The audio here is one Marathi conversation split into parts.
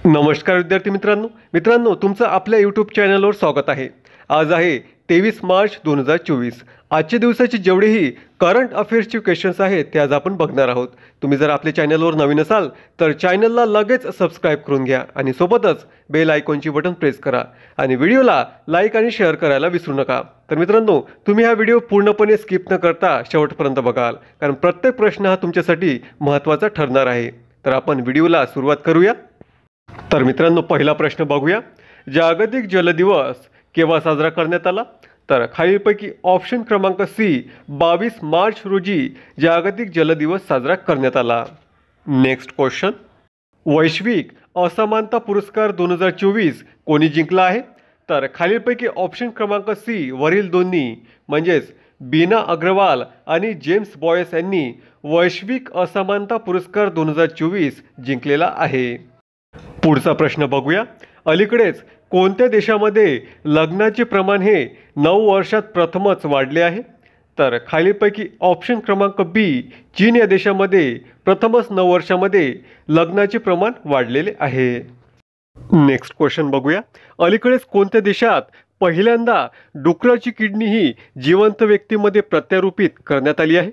नमस्कार विद्यार्थी मित्रांनो तुमचं आपल्या यूट्यूब चॅनलवर स्वागत आहे। आज आहे 23 मार्च 2024। आजच्या दिवसाचे जेवढेही करंट अफेअर्सचे क्वेश्चन्स आहेत ते आज आपण बघणार आहोत। तुम्ही जर आपल्या चॅनलवर नवीन असाल तर चॅनलला लगेच सबस्क्राइब करून घ्या आणि सोबतच बेल आयकॉनची बटन प्रेस करा आणि व्हिडिओला लाईक आणि शेअर करायला विसरू नका। तर मित्रांनो तुम्ही हा व्हिडिओ पूर्णपणे स्किप न करता शेवटपर्यंत बघाल, कारण प्रत्येक प्रश्न हा तुमच्यासाठी महत्त्वाचा ठरणार आहे। तर आपण व्हिडिओला सुरुवात करूया। तर मित्रांनो पहिला प्रश्न बघूया। जागतिक जल दिवस केव्हा साजरा करण्यात आला? तर खालीलपैकी ऑप्शन क्रमांक सी 22 मार्च रोजी जागतिक जल दिवस साजरा करण्यात आला। नेक्स्ट क्वेश्चन, वैश्विक असमानता पुरस्कार 2024 कोणी जिंकला आहे? तर खालीलपैकी ऑप्शन क्रमांक सी वरील दोन्ही म्हणजेच बीना अग्रवाल आणि जेम्स बॉयस यांनी वैश्विक असमानता पुरस्कार 2024 जिंकलेला आहे। पुढचा प्रश्न बघूया। अलीकडेच कोणत्या देशामध्ये लग्नाचे प्रमाण हे 9 वर्षात प्रथमच वाढले आहे? तर खालीलपैकी ऑप्शन क्रमांक बी चीन या देशामध्ये प्रथमच 9 वर्षामध्ये लग्नाचे प्रमाण वाढलेले आहे। नेक्स्ट क्वेश्चन बघूया। अलीकडेच कोणत्या देशात पहिल्यांदा डुकराची किडनी ही जिवंत व्यक्तीमध्ये प्रत्यारोपित करण्यात आली आहे?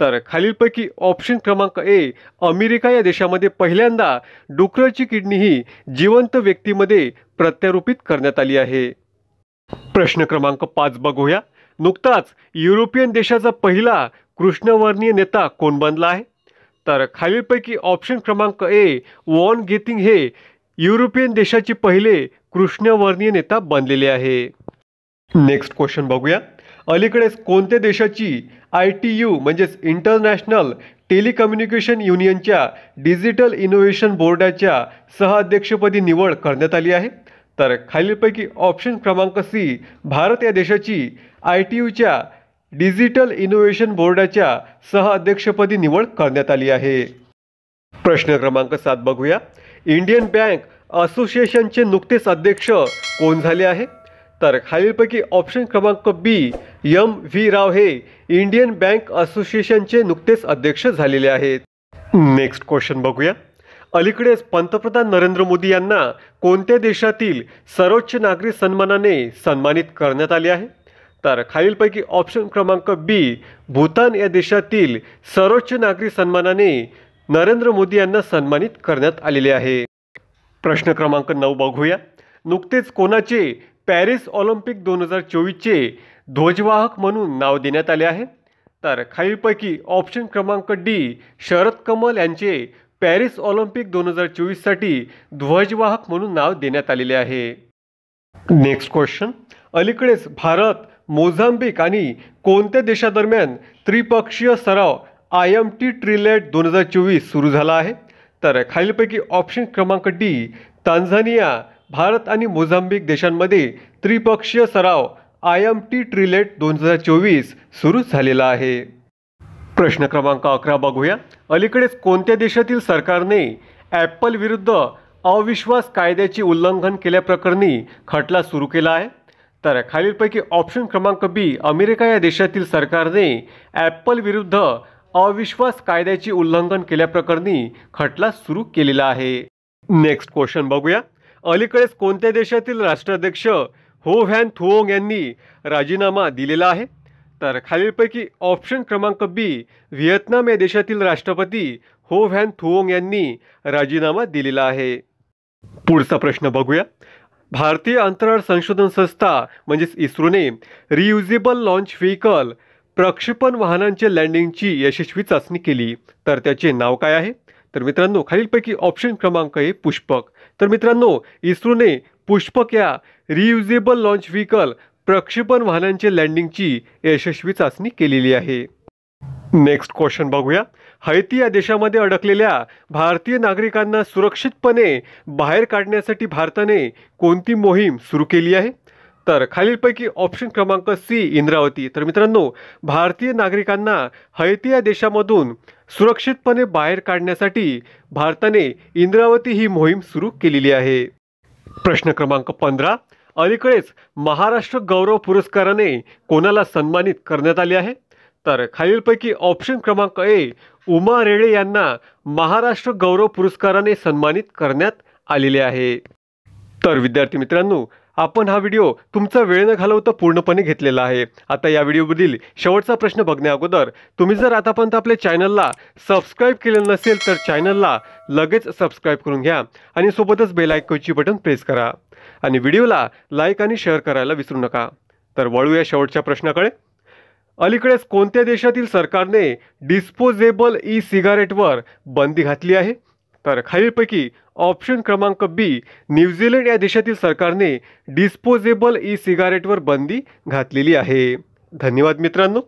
तर खालीलपैकी ऑप्शन क्रमांक ए अमेरिका या देशामध्ये पहिल्यांदा डुकराची किडनी ही जिवंत व्यक्तीमध्ये प्रत्यारोपित करण्यात आली आहे। प्रश्न क्रमांक 5 बघूया। नुकताच युरोपियन देशाचा पहिला कृष्णवर्णीय नेता कोण बनला आहे? तर खालीलपैकी ऑप्शन क्रमांक ए वॉन गेथिंग हे युरोपियन देशाचे पहिले कृष्णवर्णीय नेता बनलेले आहे। नेक्स्ट क्वेश्चन बघूया। अलीकडेच कोणत्या देशाची ITU म्हणजेच इंटरनॅशनल टेलिकम्युनिकेशन युनियनच्या डिजिटल इनोव्हेशन बोर्डाच्या सहअध्यक्षपदी निवड करण्यात आली आहे? तर खालीलपैकी ऑप्शन क्रमांक सी भारत या देशाची ITUच्या डिजिटल इनोव्हेशन बोर्डाच्या सहअध्यक्षपदी निवड करण्यात आली आहे। प्रश्न क्रमांक 7 बघूया। इंडियन बँक असोसिएशनचे नुकतेच अध्यक्ष कोण झाले आहे? तर खालीलपैकी ऑप्शन क्रमांक बी MV राव हे इंडियन बँक असोसिएशनचे नुकतेच अध्यक्ष झालेले आहेत। नेक्स्ट क्वेश्चन बघूया। अलीकडेच पंतप्रधान नरेंद्र मोदी यांना कोणत्या देशातील सर्वोच्च नागरी सन्मानाने सन्मानित करण्यात आले आहे? तर खालीलपैकी ऑप्शन क्रमांक बी भूतान या देशातील सर्वोच्च नागरी सन्मानाने नरेंद्र मोदी यांना सन्मानित करण्यात आलेले आहे। प्रश्न क्रमांक 9 बघूया। नुकतेच कोणाचे पॅरिस ऑलिम्पिक 2024चे ध्वजवाहक म्हणून नाव देण्यात आले आहे? तर खालीलपैकी ऑप्शन क्रमांक डी शरद कमल यांचे पॅरिस ऑलिम्पिक 2024साठी ध्वजवाहक म्हणून नाव देण्यात आलेले आहे। नेक्स्ट क्वेश्चन, अलीकडेच भारत मोझाम्बिक आणि कोणत्या देशादरम्यान त्रिपक्षीय सराव IMT ट्रिलेट 2024 सुरू झाला आहे? तर खालीलपैकी ऑप्शन क्रमांक डी तांझानिया, भारत आणि मोझाम्बिक देशांमध्ये त्रिपक्षीय सराव IMT ट्रिलेट 2024 सुरू झालेला आहे। प्रश्न क्रमांक 11 बघूया। अलीकडेच कोणत्या देशातील सरकारने ॲपल विरुद्ध अविश्वास कायद्याचे उल्लंघन केल्याप्रकरणी खटला सुरू केला आहे? तर खालीलपैकी ऑप्शन क्रमांक बी अमेरिका या देशातील सरकारने ॲपल विरुद्ध अविश्वास कायद्याचे उल्लंघन केल्याप्रकरणी खटला सुरू केलेला आहे। नेक्स्ट क्वेश्चन बघूया। अलीकडेच कोणत्या देशातील राष्ट्राध्यक्ष हो व्हॅन थुओंग यांनी राजीनामा दिलेला आहे? तर खालीलपैकी ऑप्शन क्रमांक बी व्हिएतनाम या देशातील राष्ट्रपती हो व्हॅन थुओंग यांनी राजीनामा दिलेला आहे। पुढचा प्रश्न बघूया। भारतीय अंतराळ संशोधन संस्था म्हणजेच इस्रोने रियुजेबल लॉन्च व्हेकल प्रक्षेपण वाहनांच्या लँडिंगची यशस्वी चाचणी केली, तर त्याचे नाव काय आहे? तर मित्रांनो खालीलपैकी ऑप्शन क्रमांक ए पुष्पक। तर मित्रांनो इस्रोने पुष्पक या रियुजेबल लॉन्च व्हेकल प्रक्षेपण वाहनांच्या लँडिंगची यशस्वी चाचणी केलेली आहे। नेक्स्ट क्वेश्चन बघूया। हैती या देशामध्ये अडकलेल्या भारतीय नागरिकांना सुरक्षितपणे बाहेर काढण्यासाठी भारताने कोणती मोहीम सुरू केली आहे? तर खालीलपैकी ऑप्शन क्रमांक सी इंद्रावती। तर मित्रांनो भारतीय नागरिकांना हैती या देशामधून सुरक्षितपणे बाहेर काढण्यासाठी भारताने इंद्रावती ही मोहीम सुरू केलेली आहे। प्रश्न क्रमांक 15, अलीकडेच महाराष्ट्र गौरव पुरस्काराने कोणाला सन्मानित करण्यात आले आहे? तर खालीलपैकी ऑप्शन क्रमांक ए उमा रेडे यांना महाराष्ट्र गौरव पुरस्काराने सन्मानित करण्यात आलेले आहे. तर विद्यार्थी मित्रांनो, आपण हा व्हिडिओ तुमचा वेळ न घालवता पूर्णपणे घेतलेला आहे. आता या व्हिडिओमधील शेवटचा प्रश्न बघण्या अगोदर तुम्ही जर आतापर्यंत आपल्या चॅनलला सबस्क्राईब केलं नसेल तर चॅनलला लगेच सबस्क्राईब करून घ्या आणि सोबतच बेल आयकॉनची बटन प्रेस करा आणि व्हिडिओला लाईक आणि शेअर करायला विसरू नका. तर वळूया शेवटच्या प्रश्नाकडे. अलीकडेच कोणत्या देशातील सरकारने डिस्पोजेबल ई सिगारेटवर बंदी घातली आहे? तर खालीलपैकी ऑप्शन क्रमांक बी, न्यूझीलंड या देशातील सरकारने डिस्पोजेबल ई सिगारेटवर बंदी घातलेली आहे. धन्यवाद मित्रांनो.